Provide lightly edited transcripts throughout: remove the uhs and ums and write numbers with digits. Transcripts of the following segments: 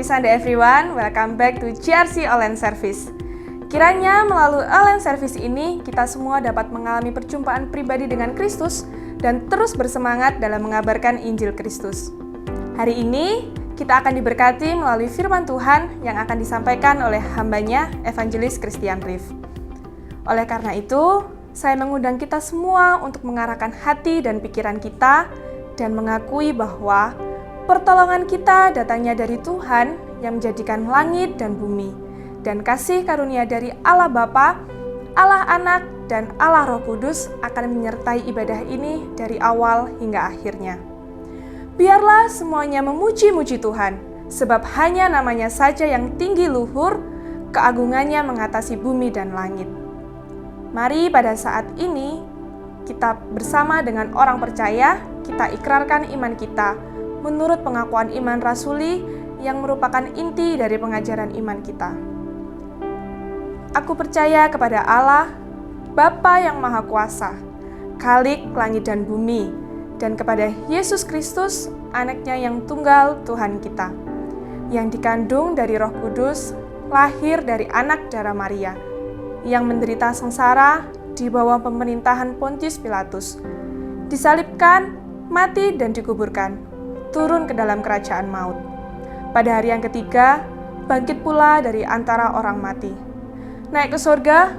Happy Sunday everyone, welcome back to GRC Online Service. Kiranya melalui online service ini, kita semua dapat mengalami perjumpaan pribadi dengan Kristus dan terus bersemangat dalam mengabarkan Injil Kristus. Hari ini, kita akan diberkati melalui firman Tuhan yang akan disampaikan oleh hambanya, Evangelis Christian Riff. Oleh karena itu, saya mengundang kita semua untuk mengarahkan hati dan pikiran kita dan mengakui bahwa pertolongan kita datangnya dari Tuhan yang menjadikan langit dan bumi, dan kasih karunia dari Allah Bapa, Allah Anak, dan Allah Roh Kudus akan menyertai ibadah ini dari awal hingga akhirnya. Biarlah semuanya memuji-muji Tuhan, sebab hanya namanya saja yang tinggi luhur, keagungannya mengatasi bumi dan langit. Mari pada saat ini, kita bersama dengan orang percaya, kita ikrarkan iman kita menurut pengakuan iman rasuli yang merupakan inti dari pengajaran iman kita. Aku percaya kepada Allah, Bapa yang Maha Kuasa, Khalik langit dan bumi, dan kepada Yesus Kristus, Anaknya yang tunggal Tuhan kita, yang dikandung dari Roh Kudus, lahir dari anak darah Maria, yang menderita sengsara di bawah pemerintahan Pontius Pilatus, disalibkan, mati dan dikuburkan, turun ke dalam kerajaan maut. Pada hari yang ketiga, bangkit pula dari antara orang mati. Naik ke surga,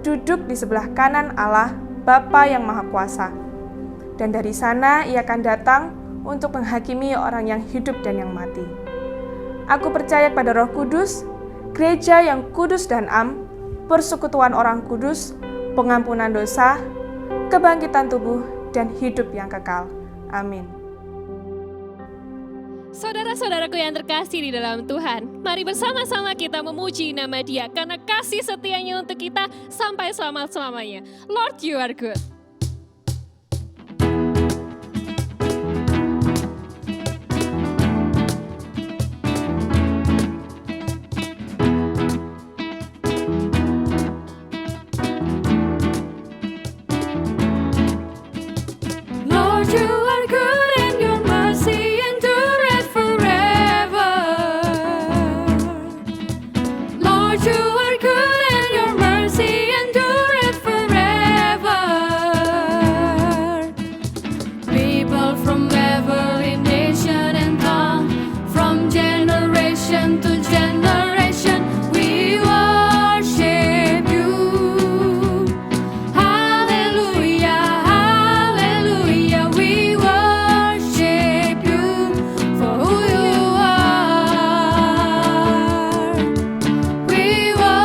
duduk di sebelah kanan Allah, Bapa yang Maha Kuasa. Dan dari sana ia akan datang untuk menghakimi orang yang hidup dan yang mati. Aku percaya pada Roh Kudus, gereja yang kudus dan am, persekutuan orang kudus, pengampunan dosa, kebangkitan tubuh, dan hidup yang kekal. Amin. Saudara-saudaraku yang terkasih di dalam Tuhan, mari bersama-sama kita memuji nama Dia karena kasih setianya untuk kita sampai selama-lamanya. Lord, you are good. Lord, you are good and your mercy endureth forever. Lord, you are good and your mercy endureth forever. People from every nation and tongue, from generation to generation, we worship you. Hallelujah, hallelujah, we worship you for who you are. We worship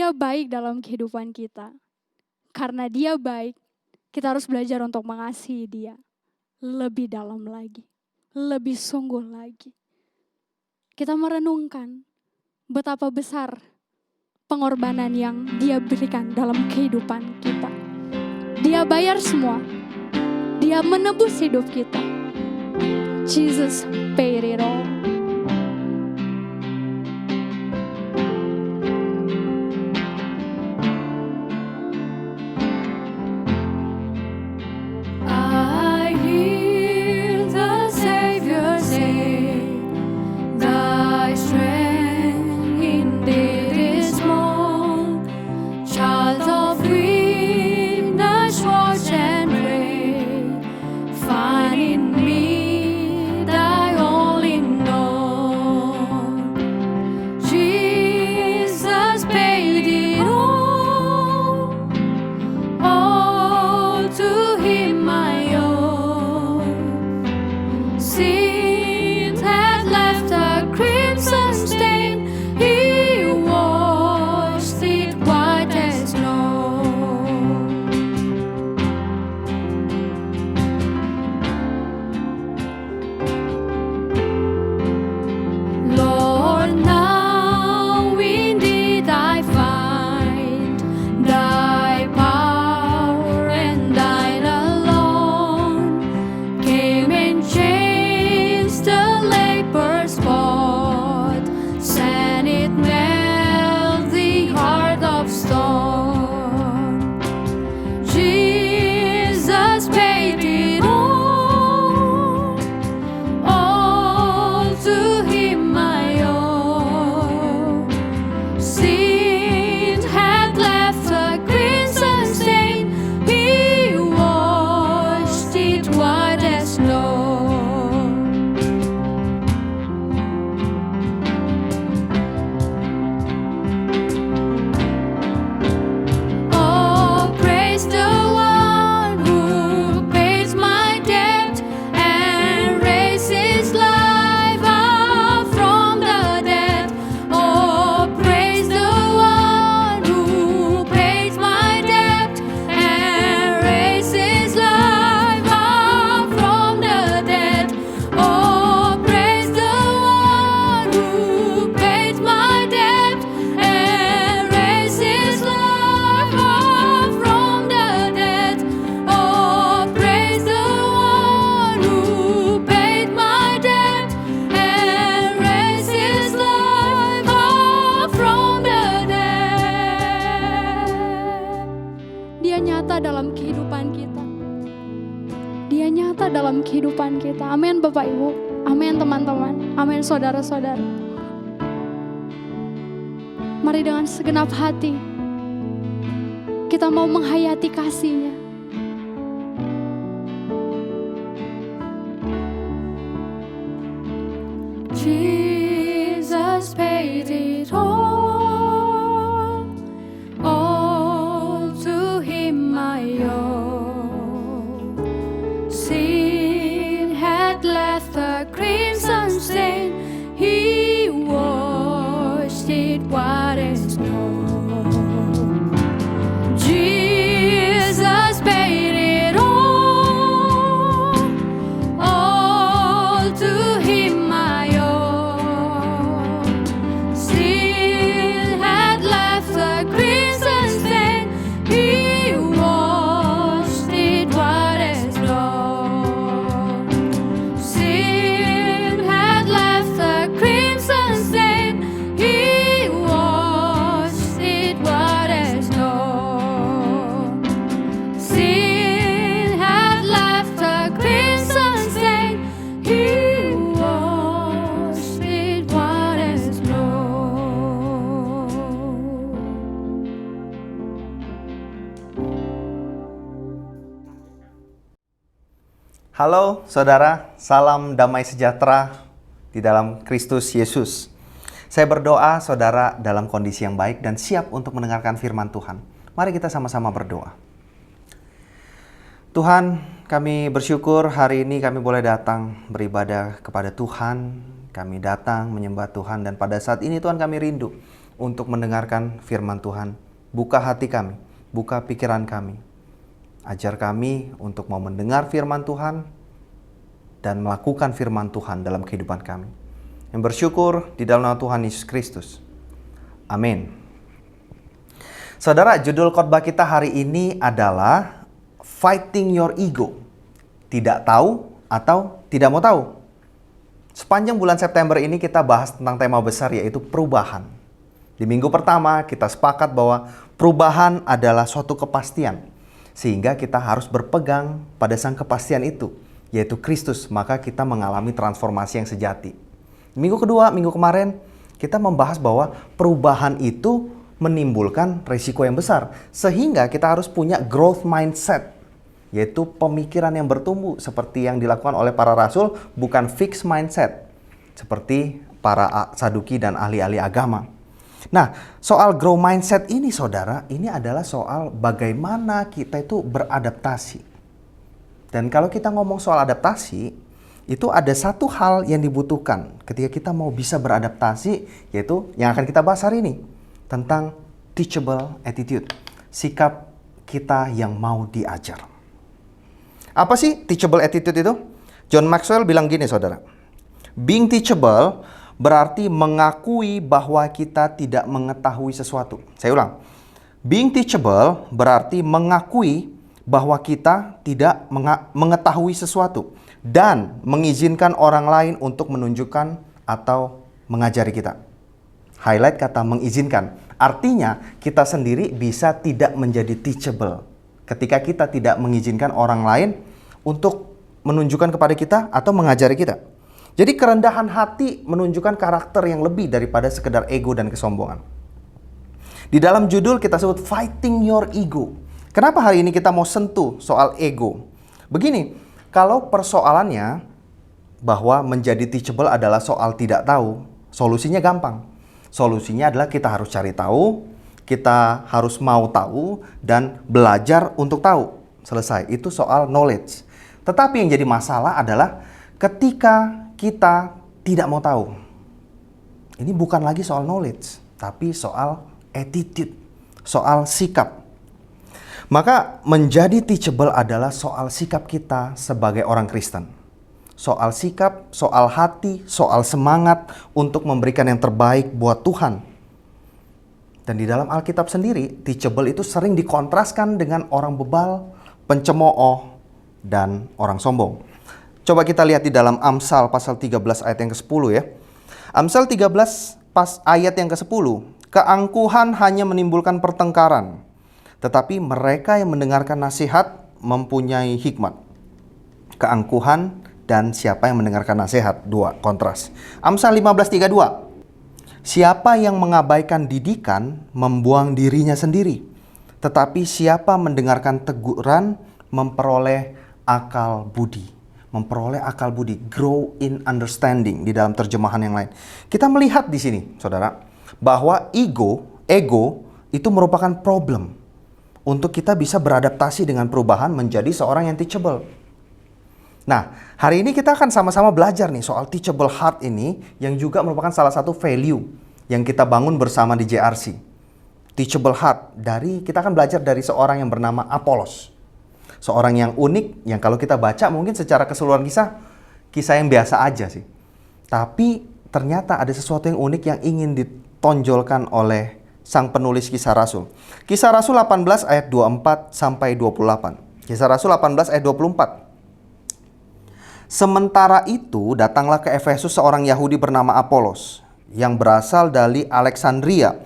Dia baik dalam kehidupan kita. Karena Dia baik, kita harus belajar untuk mengasihi Dia lebih dalam lagi, lebih sungguh lagi. Kita merenungkan betapa besar pengorbanan yang Dia berikan dalam kehidupan kita. Dia bayar semua. Dia menebus hidup kita. Jesus paid it all. I hear the Savior say, Thy strength indeed is small. Child of weakness, watch and pray. Find in me Thy all in all. Jesus paid it all to Him I owe. Sin had left a crimson stain, He washed it white as snow. Lord, now indeed I find Thy power and Thine alone came and changed the leper's spot, and it melt the heart of stone. Jesus paid it all to Him I owe. Sin had left a crimson stain, He washed it white as snow. Oh, praise the one who pays my debt and raised His life up from the dead. Oh, praise the one who pays my debt and raised His life up from the dead. Oh, praise the one who pays my debt and raised His life up from the dead. Oh, praise the one who paid my debt and raised His life up from the dead. Dia nyata dalam kehidupan kita. Dia nyata dalam kehidupan kita. Amin Bapak Ibu. Amin teman-teman. Amin saudara-saudara. Mari dengan segenap hati kita mau menghayati kasih-Nya. Jesus paid it all to Him I owe. Sin had left a crimson stain, He washed it white as snow. Jesus paid it all to Him I owe. Sin had left a crimson stain, He washed it white as snow. Sin had left a crimson stain, He washed it white as snow. Sin had left a crimson stain, He washed it white as snow. Halo saudara, salam damai sejahtera di dalam Kristus Yesus. Saya berdoa saudara dalam kondisi yang baik dan siap untuk mendengarkan firman Tuhan. Mari kita sama-sama berdoa. Tuhan, kami bersyukur hari ini kami boleh datang beribadah kepada Tuhan. Kami datang menyembah Tuhan dan pada saat ini Tuhan kami rindu untuk mendengarkan firman Tuhan. Buka hati kami, buka pikiran kami. Ajar kami untuk mau mendengar firman Tuhan dan melakukan firman Tuhan dalam kehidupan kami. Yang bersyukur di dalam nama Tuhan Yesus Kristus. Amin. Saudara, judul khotbah kita hari ini adalah Fighting Your Ego. Tidak tahu atau tidak mau tahu. Sepanjang bulan September ini kita bahas tentang tema besar, yaitu perubahan. Di minggu pertama kita sepakat bahwa perubahan adalah suatu kepastian, sehingga kita harus berpegang pada sang kepastian itu, yaitu Kristus, maka kita mengalami transformasi yang sejati. Minggu kedua, minggu kemarin, kita membahas bahwa perubahan itu menimbulkan risiko yang besar, sehingga kita harus punya growth mindset, yaitu pemikiran yang bertumbuh seperti yang dilakukan oleh para rasul, bukan fixed mindset seperti para Saduki dan ahli-ahli agama. Nah, soal growth mindset ini saudara, ini adalah soal bagaimana kita itu beradaptasi. Dan kalau kita ngomong soal adaptasi, itu ada satu hal yang dibutuhkan ketika kita mau bisa beradaptasi, yaitu yang akan kita bahas hari ini, tentang teachable attitude, sikap kita yang mau diajar. Apa sih teachable attitude itu? John Maxwell bilang gini saudara, being teachable berarti mengakui bahwa kita tidak mengetahui sesuatu. Saya ulang, being teachable berarti mengakui bahwa kita tidak mengetahui sesuatu dan mengizinkan orang lain untuk menunjukkan atau mengajari kita. Highlight kata mengizinkan, artinya kita sendiri bisa tidak menjadi teachable ketika kita tidak mengizinkan orang lain untuk menunjukkan kepada kita atau mengajari kita. Jadi kerendahan hati menunjukkan karakter yang lebih daripada sekedar ego dan kesombongan. Di dalam judul kita sebut Fighting Your Ego. Kenapa hari ini kita mau sentuh soal ego? Begini, kalau persoalannya bahwa menjadi teachable adalah soal tidak tahu, solusinya gampang. Solusinya adalah kita harus cari tahu, kita harus mau tahu, dan belajar untuk tahu. Selesai, itu soal knowledge. Tetapi yang jadi masalah adalah ketika kita tidak mau tahu. Ini bukan lagi soal knowledge, tapi soal attitude, soal sikap. Maka menjadi teachable adalah soal sikap kita sebagai orang Kristen. Soal sikap, soal hati, soal semangat untuk memberikan yang terbaik buat Tuhan. Dan di dalam Alkitab sendiri, teachable itu sering dikontraskan dengan orang bebal, pencemooh, dan orang sombong. Coba kita lihat di dalam Amsal pasal 13 ayat yang ke-10 ya. Amsal 13 ayat yang ke-10. Keangkuhan hanya menimbulkan pertengkaran, tetapi mereka yang mendengarkan nasihat mempunyai hikmat. Keangkuhan dan siapa yang mendengarkan nasihat, dua kontras. Amsal 15:32. Siapa yang mengabaikan didikan membuang dirinya sendiri, tetapi siapa mendengarkan teguran memperoleh akal budi. Memperoleh akal budi, grow in understanding di dalam terjemahan yang lain. Kita melihat di sini, saudara, bahwa ego itu merupakan problem untuk kita bisa beradaptasi dengan perubahan menjadi seorang yang teachable. Nah, hari ini kita akan sama-sama belajar nih soal teachable heart ini, yang juga merupakan salah satu value yang kita bangun bersama di JRC. Teachable heart, kita akan belajar dari seorang yang bernama Apolos. Seorang yang unik, yang kalau kita baca mungkin secara keseluruhan kisah yang biasa aja sih. Tapi ternyata ada sesuatu yang unik yang ingin ditonjolkan oleh sang penulis Kisah Rasul. Kisah Rasul 18 ayat 24 sampai 28. Kisah Rasul 18 ayat 24. Sementara itu datanglah ke Efesus seorang Yahudi bernama Apolos yang berasal dari Alexandria.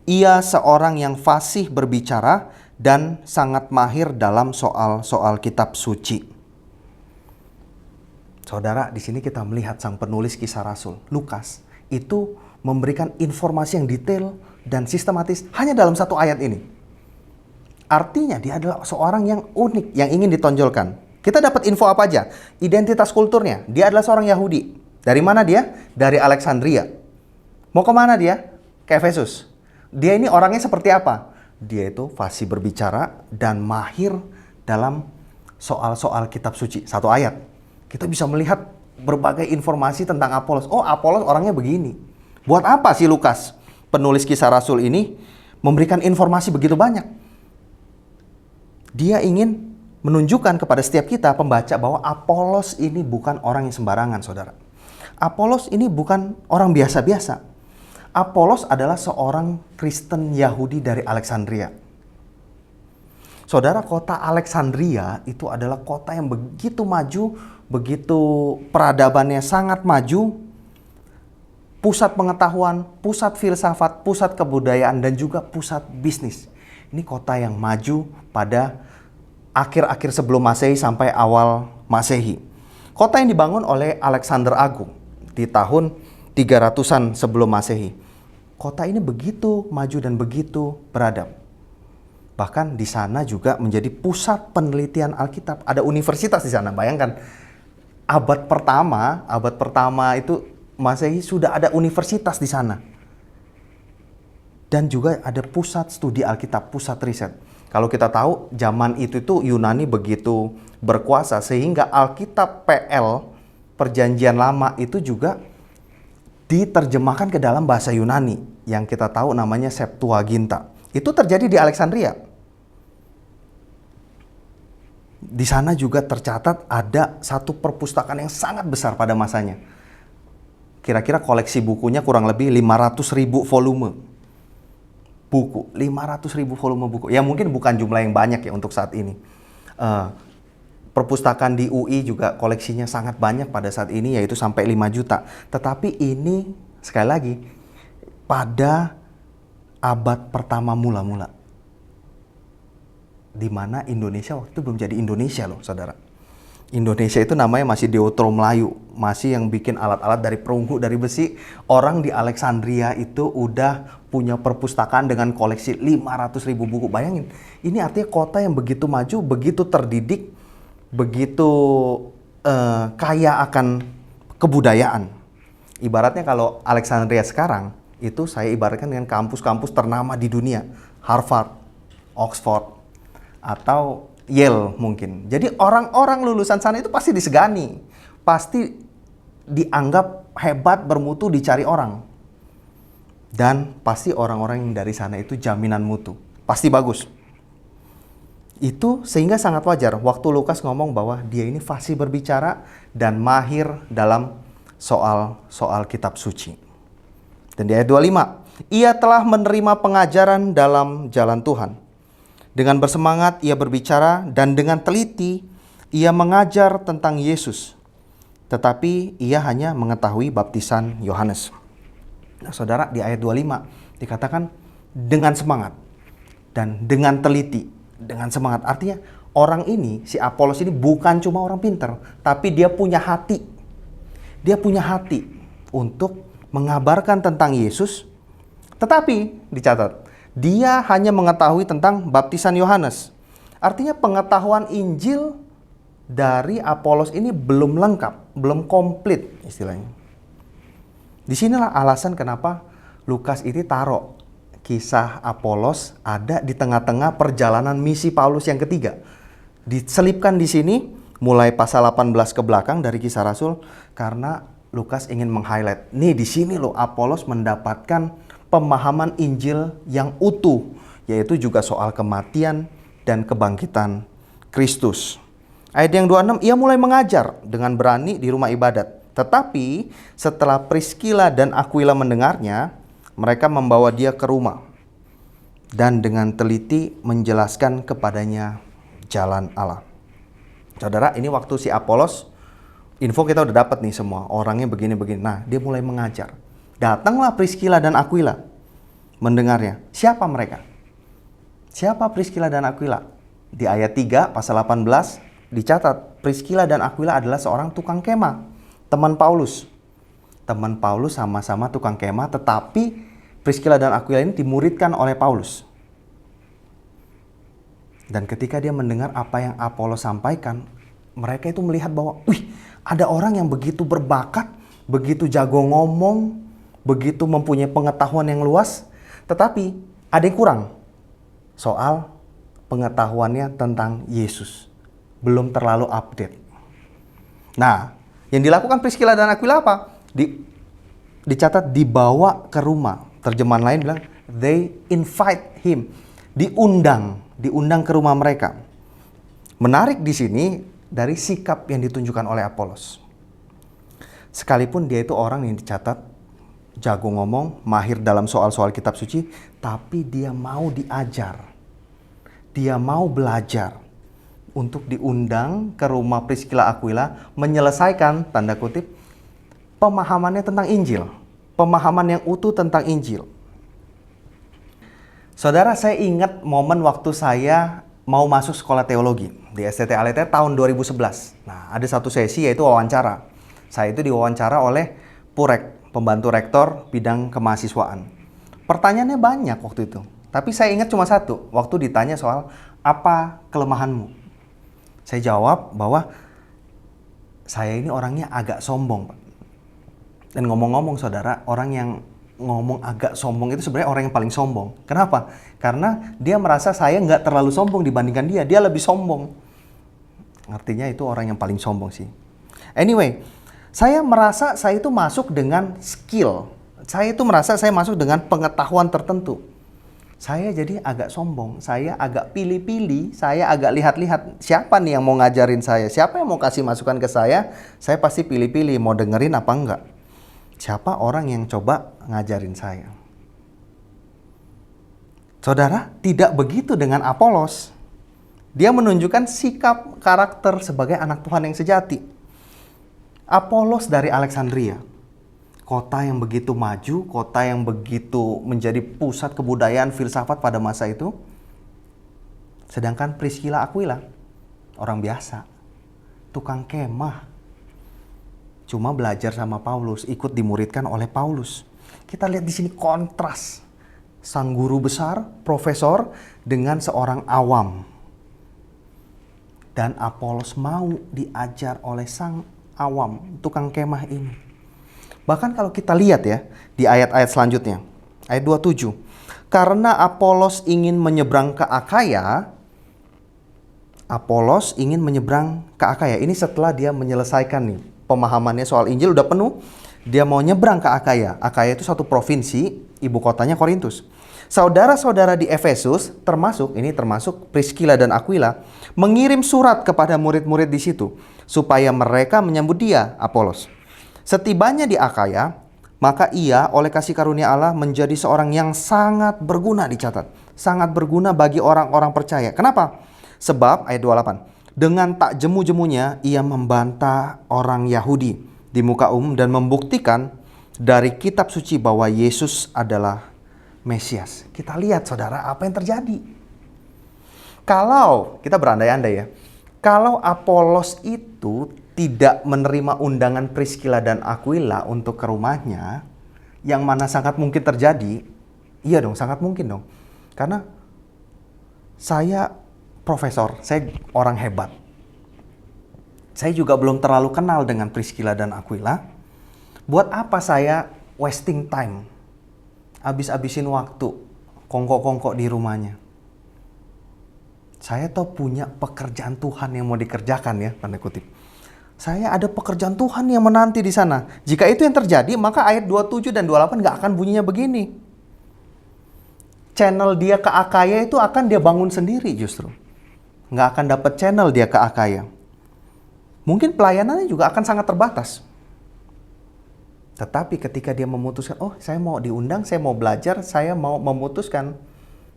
Ia seorang yang fasih berbicara dan sangat mahir dalam soal-soal kitab suci. Saudara, di sini kita melihat sang penulis Kisah Rasul, Lukas, itu memberikan informasi yang detail dan sistematis hanya dalam satu ayat ini. Artinya dia adalah seorang yang unik, yang ingin ditonjolkan. Kita dapat info apa aja? Identitas kulturnya, dia adalah seorang Yahudi. Dari mana dia? Dari Alexandria. Mau kemana dia? Ke Efesus. Dia ini orangnya seperti apa? Dia itu fasih berbicara dan mahir dalam soal-soal kitab suci. Satu ayat. Kita bisa melihat berbagai informasi tentang Apolos. Oh, Apolos orangnya begini. Buat apa sih Lukas penulis Kisah Rasul ini memberikan informasi begitu banyak. Dia ingin menunjukkan kepada setiap kita pembaca bahwa Apolos ini bukan orang yang sembarangan, saudara. Apolos ini bukan orang biasa-biasa. Apolos adalah seorang Kristen Yahudi dari Alexandria. Saudara, kota Alexandria itu adalah kota yang begitu maju, begitu peradabannya sangat maju, pusat pengetahuan, pusat filsafat, pusat kebudayaan, dan juga pusat bisnis. Ini kota yang maju pada akhir-akhir sebelum Masehi sampai awal Masehi. Kota yang dibangun oleh Alexander Agung di tahun 300-an sebelum Masehi. Kota ini begitu maju dan begitu beradab. Bahkan di sana juga menjadi pusat penelitian Alkitab. Ada universitas di sana, bayangkan. Abad pertama itu Masehi sudah ada universitas di sana. Dan juga ada pusat studi Alkitab, pusat riset. Kalau kita tahu zaman itu tuh Yunani begitu berkuasa sehingga Alkitab PL, Perjanjian Lama itu juga diterjemahkan ke dalam bahasa Yunani yang kita tahu namanya Septuaginta. Itu terjadi di Alexandria. Di sana juga tercatat ada satu perpustakaan yang sangat besar pada masanya. Kira-kira koleksi bukunya kurang lebih 500.000 volume buku. 500.000 volume buku. Ya mungkin bukan jumlah yang banyak ya untuk saat ini. Perpustakaan di UI juga koleksinya sangat banyak pada saat ini, yaitu sampai 5 juta. Tetapi ini sekali lagi pada abad pertama mula-mula. Di mana Indonesia waktu itu belum jadi Indonesia loh, saudara. Indonesia itu namanya masih Deutero Melayu, masih yang bikin alat-alat dari perunggu, dari besi. Orang di Alexandria itu udah punya perpustakaan dengan koleksi 500.000 buku. Bayangin, ini artinya kota yang begitu maju, begitu terdidik, begitu kaya akan kebudayaan. Ibaratnya kalau Alexandria sekarang, itu saya ibaratkan dengan kampus-kampus ternama di dunia. Harvard, Oxford, atau Yale mungkin. Jadi orang-orang lulusan sana itu pasti disegani. Pasti dianggap hebat, bermutu, dicari orang. Dan pasti orang-orang yang dari sana itu jaminan mutu. Pasti bagus. Itu sehingga sangat wajar waktu Lukas ngomong bahwa dia ini fasih berbicara dan mahir dalam soal kitab suci. Dan di ayat 25, ia telah menerima pengajaran dalam jalan Tuhan. Dengan bersemangat ia berbicara dan dengan teliti ia mengajar tentang Yesus. Tetapi ia hanya mengetahui baptisan Yohanes. Nah, saudara, di ayat 25 dikatakan dengan semangat dan dengan teliti. Dengan semangat artinya orang ini, si Apolos ini bukan cuma orang pintar, tapi dia punya hati. Dia punya hati untuk mengabarkan tentang Yesus. Tetapi dicatat, dia hanya mengetahui tentang baptisan Yohanes. Artinya pengetahuan Injil dari Apolos ini belum lengkap, belum komplit istilahnya. Disinilah alasan kenapa Lukas ini taruh kisah Apolos ada di tengah-tengah perjalanan misi Paulus yang ketiga. Diselipkan di sini mulai pasal 18 ke belakang dari Kisah Rasul karena Lukas ingin meng-highlight. Nih di sini loh Apolos mendapatkan pemahaman Injil yang utuh, yaitu juga soal kematian dan kebangkitan Kristus. Ayat yang 26, ia mulai mengajar dengan berani di rumah ibadat. Tetapi setelah Priskila dan Aquila mendengarnya, mereka membawa dia ke rumah dan dengan teliti menjelaskan kepadanya jalan Allah. Saudara, ini waktu si Apolos, info kita udah dapat nih semua, orangnya begini-begini. Nah, dia mulai mengajar. Datanglah Priskila dan Aquila mendengarnya. Siapa mereka? Siapa Priskila dan Aquila? Di ayat 3 pasal 18 dicatat Priskila dan Aquila adalah seorang tukang kemah, teman Paulus. Teman Paulus sama-sama tukang kemah, tetapi Priskila dan Aquila ini dimuridkan oleh Paulus. Dan ketika dia mendengar apa yang Apolos sampaikan, mereka itu melihat bahwa, wih, ada orang yang begitu berbakat, begitu jago ngomong, begitu mempunyai pengetahuan yang luas, tetapi ada yang kurang. Soal pengetahuannya tentang Yesus. Belum terlalu update. Nah, yang dilakukan Priskila dan Aquila apa? Dicatat dibawa ke rumah. terjemahan lain bilang they invite him, diundang ke rumah mereka. Menarik di sini dari sikap yang ditunjukkan oleh Apolos. Sekalipun dia itu orang yang dicatat jago ngomong, mahir dalam soal-soal kitab suci, tapi dia mau diajar. Dia mau belajar untuk diundang ke rumah Priscilla Aquila menyelesaikan, tanda kutip, pemahamannya tentang Injil. Pemahaman yang utuh tentang Injil. Saudara, saya ingat momen waktu saya mau masuk sekolah teologi di STT Aleta tahun 2011. Nah, ada satu sesi yaitu wawancara. Saya itu diwawancara oleh Purek, pembantu rektor bidang kemahasiswaan. Pertanyaannya banyak waktu itu. Tapi saya ingat cuma satu, waktu ditanya soal apa kelemahanmu. Saya jawab bahwa saya ini orangnya agak sombong, Pak. Dan ngomong-ngomong saudara, orang yang ngomong agak sombong itu sebenarnya orang yang paling sombong. Kenapa? Karena dia merasa saya nggak terlalu sombong dibandingkan dia. Dia lebih sombong. Artinya itu orang yang paling sombong sih. Anyway, saya merasa saya itu masuk dengan skill. Saya itu merasa saya masuk dengan pengetahuan tertentu. Saya jadi agak sombong. Saya agak pilih-pilih. Saya agak lihat-lihat. Siapa nih yang mau ngajarin saya? Siapa yang mau kasih masukan ke saya? Saya pasti pilih-pilih mau dengerin apa enggak. Siapa orang yang coba ngajarin saya? Saudara, tidak begitu dengan Apolos. Dia menunjukkan sikap karakter sebagai anak Tuhan yang sejati. Apolos dari Alexandria, kota yang begitu maju, kota yang begitu menjadi pusat kebudayaan filsafat pada masa itu. Sedangkan Priscilla Aquila, orang biasa, tukang kemah. Cuma belajar sama Paulus, ikut dimuridkan oleh Paulus. Kita lihat di sini kontras. Sang guru besar, profesor, dengan seorang awam. Dan Apolos mau diajar oleh sang awam, tukang kemah ini. Bahkan kalau kita lihat ya, di ayat-ayat selanjutnya. Ayat 27. Karena Apolos ingin menyeberang ke Akaya. Apolos ingin menyeberang ke Akaya. Ini setelah dia menyelesaikan nih pemahamannya soal Injil udah penuh, dia mau nyebrang ke Akaya. Akaya itu satu provinsi, ibu kotanya Korintus. Saudara-saudara di Efesus, termasuk Priscilla dan Aquila, mengirim surat kepada murid-murid di situ, supaya mereka menyambut dia, Apolos. Setibanya di Akaya, maka ia oleh kasih karunia Allah menjadi seorang yang sangat berguna, dicatat. Sangat berguna bagi orang-orang percaya. Kenapa? Sebab, ayat 28, dengan tak jemu-jemunya ia membantah orang Yahudi di muka umum dan membuktikan dari kitab suci bahwa Yesus adalah Mesias. Kita lihat saudara apa yang terjadi. Kalau kita berandai-andai ya, kalau Apolos itu tidak menerima undangan Priscilla dan Aquila untuk ke rumahnya, yang mana sangat mungkin terjadi, iya dong, sangat mungkin dong. Karena saya profesor, saya orang hebat. Saya juga belum terlalu kenal dengan Priscilla dan Aquila. Buat apa saya wasting time? Habis-habisin waktu, kongkok-kongkok di rumahnya. Saya tuh punya pekerjaan Tuhan yang mau dikerjakan ya, tanda kutip. Saya ada pekerjaan Tuhan yang menanti di sana. Jika itu yang terjadi, maka ayat 27 dan 28 nggak akan bunyinya begini. Channel dia ke Akaya itu akan dia bangun sendiri justru. Nggak akan dapat channel dia ke Akaya. Mungkin pelayanannya juga akan sangat terbatas. Tetapi ketika dia memutuskan, oh saya mau diundang, saya mau belajar, saya mau memutuskan.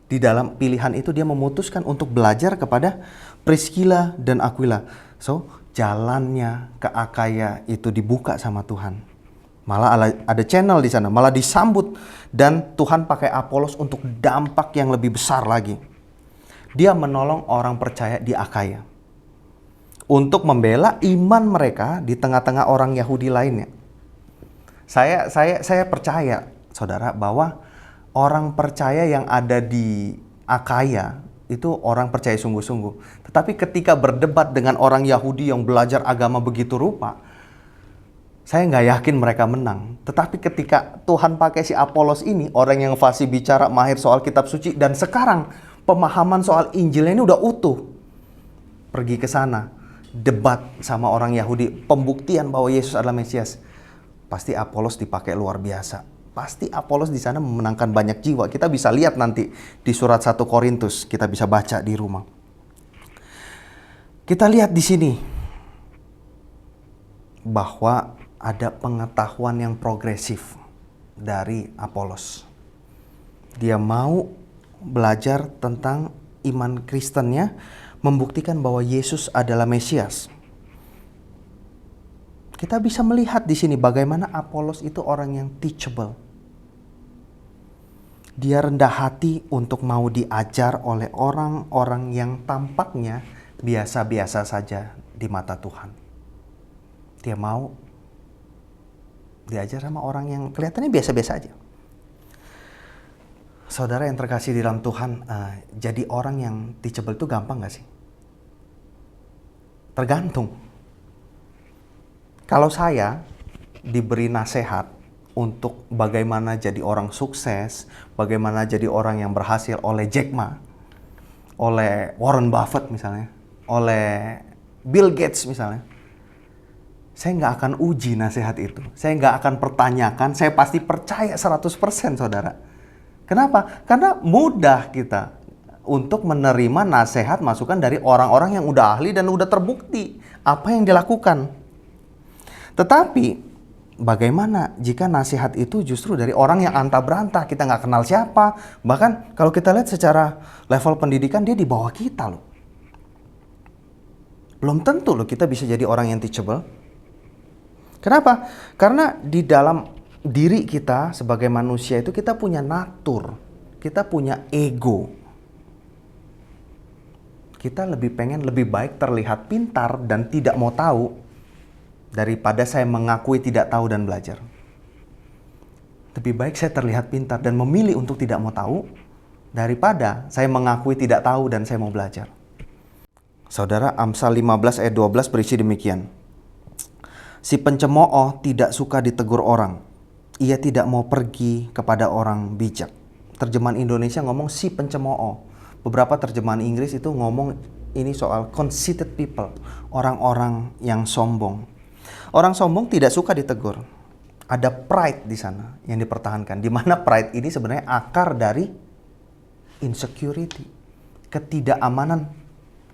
Di dalam pilihan itu dia memutuskan untuk belajar kepada Priscilla dan Aquila. So, jalannya ke Akaya itu dibuka sama Tuhan. Malah ada channel di sana, malah disambut. Dan Tuhan pakai Apolos untuk dampak yang lebih besar lagi. Dia menolong orang percaya di Akaya. Untuk membela iman mereka di tengah-tengah orang Yahudi lainnya. Saya percaya, saudara, bahwa orang percaya yang ada di Akaya itu orang percaya sungguh-sungguh. Tetapi ketika berdebat dengan orang Yahudi yang belajar agama begitu rupa, saya nggak yakin mereka menang. Tetapi ketika Tuhan pakai si Apolos ini, orang yang fasih bicara, mahir soal kitab suci, dan sekarang pemahaman soal Injil ini udah utuh. Pergi ke sana, debat sama orang Yahudi, pembuktian bahwa Yesus adalah Mesias. Pasti Apolos dipakai luar biasa. pasti Apolos di sana memenangkan banyak jiwa. Kita bisa lihat nanti di surat 1 Korintus, kita bisa baca di rumah. Kita lihat di sini bahwa ada pengetahuan yang progresif dari Apolos. Dia mau belajar tentang iman Kristennya, membuktikan bahwa Yesus adalah Mesias. Kita bisa melihat di sini bagaimana Apolos itu orang yang teachable. Dia rendah hati untuk mau diajar oleh orang-orang yang tampaknya biasa-biasa saja di mata Tuhan. Dia mau diajar sama orang yang kelihatannya biasa-biasa aja. Saudara yang terkasih di dalam Tuhan, jadi orang yang teachable itu gampang gak sih? Tergantung. Kalau saya diberi nasihat untuk bagaimana jadi orang sukses, bagaimana jadi orang yang berhasil oleh Jack Ma, oleh Warren Buffett misalnya, oleh Bill Gates misalnya, saya nggak akan uji nasihat itu. Saya nggak akan pertanyakan, saya pasti percaya 100% saudara. Kenapa? Karena mudah kita untuk menerima nasihat masukan dari orang-orang yang udah ahli dan udah terbukti apa yang dilakukan. Tetapi bagaimana jika nasihat itu justru dari orang yang antah berantah, kita nggak kenal siapa. Bahkan kalau kita lihat secara level pendidikan dia di bawah kita loh. Belum tentu loh kita bisa jadi orang yang teachable. Kenapa? Karena di dalam diri kita sebagai manusia itu kita punya natur, kita punya ego. Kita lebih pengen lebih baik terlihat pintar dan tidak mau tahu daripada saya mengakui tidak tahu dan belajar. Lebih baik saya terlihat pintar dan memilih untuk tidak mau tahu daripada saya mengakui tidak tahu dan saya mau belajar. Saudara, Amsal 15 ayat 12 berisi demikian. Si pencemooh tidak suka ditegur orang. Ia tidak mau pergi kepada orang bijak. Terjemahan Indonesia ngomong si pencemooh. Beberapa terjemahan Inggris itu ngomong ini soal conceited people, orang-orang yang sombong. Orang sombong tidak suka ditegur. Ada pride di sana yang dipertahankan. Di mana pride ini sebenarnya akar dari insecurity, ketidakamanan,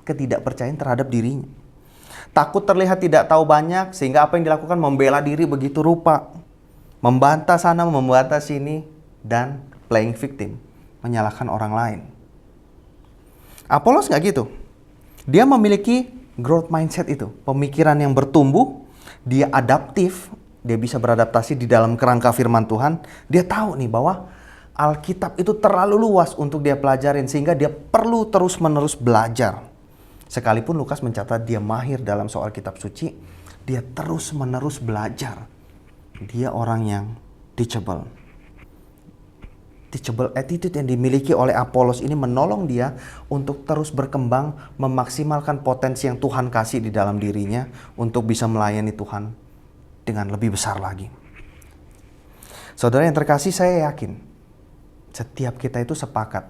ketidakpercayaan terhadap dirinya. Takut terlihat tidak tahu banyak sehingga apa yang dilakukan membela diri begitu rupa. Membantah sana, membantah sini, dan playing victim, menyalahkan orang lain. Apolos nggak gitu. Dia memiliki growth mindset itu, pemikiran yang bertumbuh. Dia adaptif, dia bisa beradaptasi di dalam kerangka firman Tuhan. Dia tahu nih bahwa Alkitab itu terlalu luas untuk dia pelajarin sehingga dia perlu terus-menerus belajar. Sekalipun Lukas mencatat dia mahir dalam soal kitab suci, dia terus-menerus belajar. Dia orang yang teachable. Teachable attitude yang dimiliki oleh Apolos ini menolong dia untuk terus berkembang, memaksimalkan potensi yang Tuhan kasih di dalam dirinya untuk bisa melayani Tuhan dengan lebih besar lagi. Saudara yang terkasih, saya yakin setiap kita itu sepakat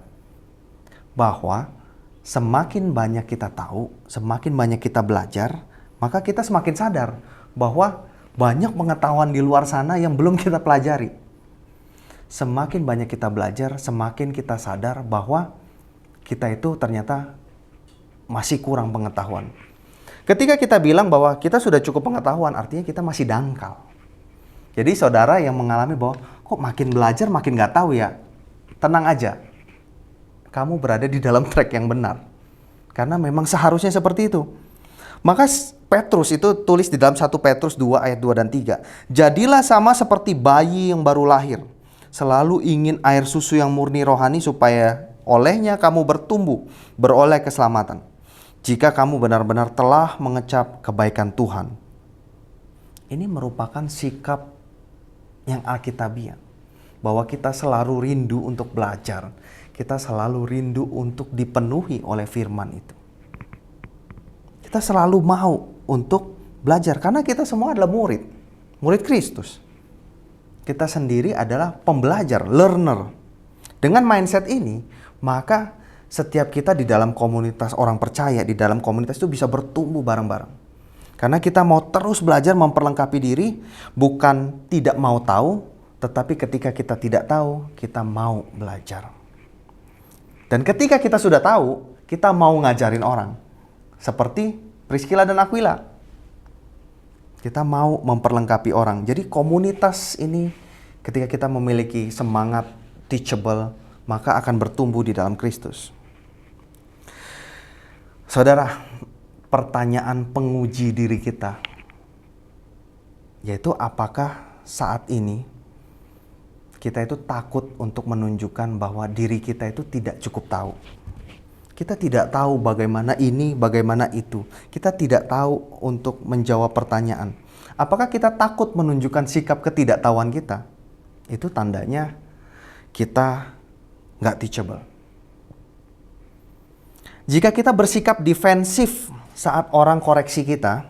bahwa semakin banyak kita tahu, semakin banyak kita belajar, maka kita semakin sadar bahwa banyak pengetahuan di luar sana yang belum kita pelajari. Semakin banyak kita belajar, semakin kita sadar bahwa kita itu ternyata masih kurang pengetahuan. Ketika kita bilang bahwa kita sudah cukup pengetahuan, artinya kita masih dangkal. Jadi saudara yang mengalami bahwa kok makin belajar makin nggak tahu ya, tenang aja. Kamu berada di dalam track yang benar. Karena memang seharusnya seperti itu. Maka Petrus itu tulis di dalam 1 Petrus 2 ayat 2 dan 3. Jadilah sama seperti bayi yang baru lahir. Selalu ingin air susu yang murni rohani supaya olehnya kamu bertumbuh, beroleh keselamatan. Jika kamu benar-benar telah mengecap kebaikan Tuhan. Ini merupakan sikap yang alkitabiah. Bahwa kita selalu rindu untuk belajar. Kita selalu rindu untuk dipenuhi oleh firman itu. Kita selalu mau untuk belajar. Karena kita semua adalah murid. Murid Kristus. Kita sendiri adalah pembelajar, learner. Dengan mindset ini, maka setiap kita di dalam komunitas orang percaya, di dalam komunitas itu bisa bertumbuh bareng-bareng. Karena kita mau terus belajar memperlengkapi diri, bukan tidak mau tahu, Tetapi ketika kita tidak tahu, kita mau belajar. Dan ketika kita sudah tahu, kita mau ngajarin orang. Seperti Priscilla dan Aquila. Kita mau memperlengkapi orang. Jadi komunitas ini ketika kita memiliki semangat teachable, maka akan bertumbuh di dalam Kristus. Saudara, pertanyaan penguji diri kita, yaitu apakah saat ini kita itu takut untuk menunjukkan bahwa diri kita itu tidak cukup tahu. Kita tidak tahu bagaimana ini, bagaimana itu. Kita tidak tahu untuk menjawab pertanyaan. Apakah kita takut menunjukkan sikap ketidaktahuan kita? Itu tandanya kita nggak teachable. Jika kita bersikap defensif saat orang koreksi kita,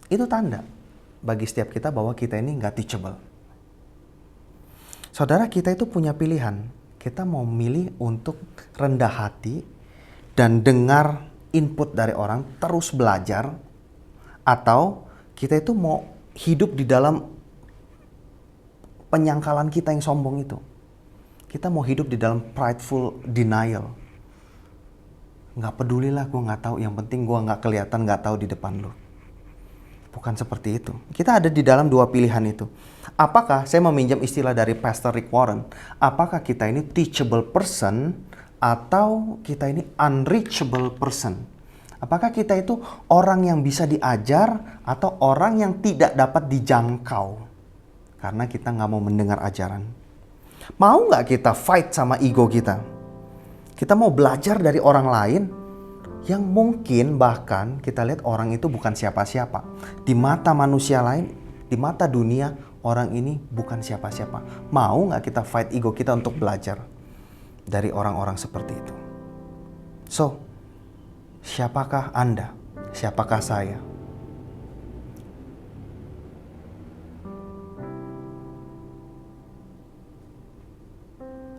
itu tanda bagi setiap kita bahwa kita ini nggak teachable. Saudara, kita itu punya pilihan. Kita mau milih untuk rendah hati dan dengar input dari orang, terus belajar, atau kita itu mau hidup di dalam penyangkalan kita yang sombong itu. Kita mau hidup di dalam prideful denial. Nggak pedulilah, gue nggak tahu. Yang penting gue nggak kelihatan, nggak tahu di depan lo. Bukan seperti itu. Kita ada di dalam dua pilihan itu. Apakah, saya meminjam istilah dari Pastor Rick Warren, apakah kita ini teachable person atau kita ini unreachable person? Apakah kita itu orang yang bisa diajar atau orang yang tidak dapat dijangkau? Karena kita nggak mau mendengar ajaran. Mau nggak kita fight sama ego kita? Kita mau belajar dari orang lain yang mungkin bahkan kita lihat orang itu bukan siapa-siapa. Di mata manusia lain, di mata dunia, orang ini bukan siapa-siapa. Mau nggak kita fight ego kita untuk belajar dari orang-orang seperti itu? So, siapakah Anda? Siapakah saya?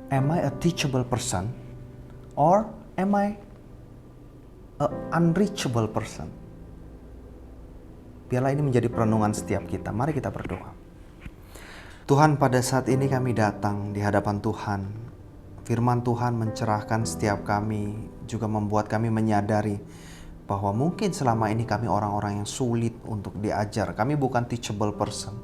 Am I a teachable person? Or am I an unreachable person? Biarlah ini menjadi perenungan setiap kita. Mari kita berdoa. Tuhan, pada saat ini kami datang di hadapan Tuhan. Firman Tuhan mencerahkan setiap kami, juga membuat kami menyadari bahwa mungkin selama ini kami orang-orang yang sulit untuk diajar. Kami bukan teachable person.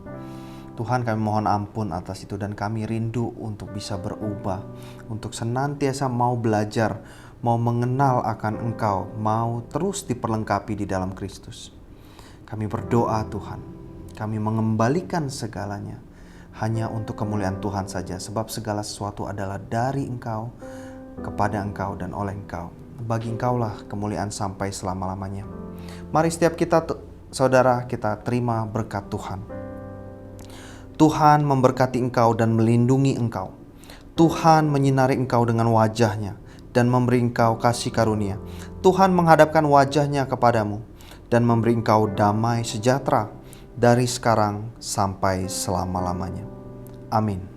Tuhan, kami mohon ampun atas itu dan kami rindu untuk bisa berubah, untuk senantiasa mau belajar, mau mengenal akan Engkau, mau terus diperlengkapi di dalam Kristus. Kami berdoa Tuhan, kami mengembalikan segalanya hanya untuk kemuliaan Tuhan saja, sebab segala sesuatu adalah dari Engkau, kepada Engkau dan oleh Engkau. Bagi Engkaulah kemuliaan sampai selama-lamanya. Mari setiap kita, saudara, kita terima berkat Tuhan. Tuhan memberkati engkau dan melindungi engkau. Tuhan menyinari engkau dengan wajah-Nya dan memberi engkau kasih karunia. Tuhan menghadapkan wajah-Nya kepadamu dan memberi engkau damai sejahtera dari sekarang sampai selama-lamanya. Amin.